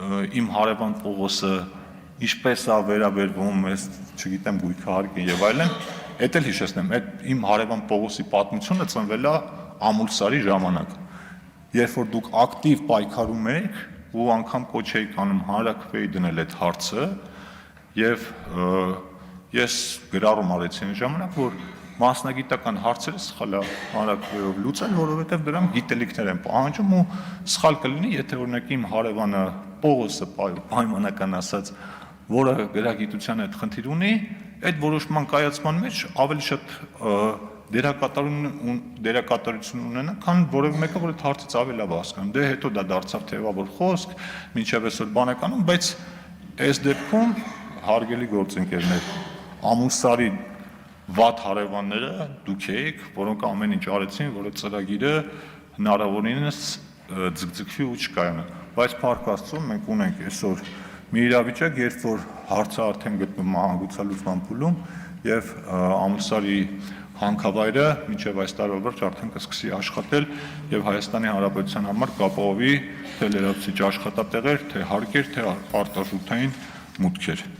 իմ հարևան Պողոսը ինչպես է վերաբերվում ես, չգիտեմ, գույքահարկին եւ այլն, էդ էլ հիշեցնեմ, այդ իմ հարևան Պողոսի պատմությունը ծնվել է ամուլսարի ժամանակ, երբ որ դուք ակտիվ պայքարում եք ու անգամ կոչ էիք անում հանրաքվեի դնել այդ հարցը եւ ես գրառում արեցի այն ժամանակ, որ մասնագիտական հարցերը սխալ է հանրաքվեով լուծել, որովհետեւ դրանք գիտելիքներ են պահանջում ու սխալ կլինի, եթե օրինակ իմ հարևանը Պողոսը պայմանական ասած, որը գրագիտության հետ խնդիր ունի, այդ որոշման կայացման մեջ ավելի շատ դերակատարություն ունենա, քան որևէ մեկը, որ այդ հարցից ավելի լավ հասկանում։ Դե հետո դա դարձավ թեւավոր խոսք, մինչև այսօր բան է կանում, բայց այս դեպքում հարգելի գործընկերներ, ամուսարի վատ հարևանները դուք եք, որոնք ամեն ինչ արեցին, որ այդ ծրագիրը հնարավորինս ձգձգվի ու չկայանա։ Բայց փառք Աստծո, մենք ունենք այսօր մի իրավիճակ, երբ որ հարցը արդեն գտնվում է հանգուցալուծման փուլում եւ ամուսարի հանքավայրը մինչև այս տարվա վերջ արդեն կսկսի աշխատել եւ Հայաստանի Հանրապետության համար կապահովի թե լրացուցիչ աշխատատեղեր, թե հարկեր, թե արտարժութային մուտքեր։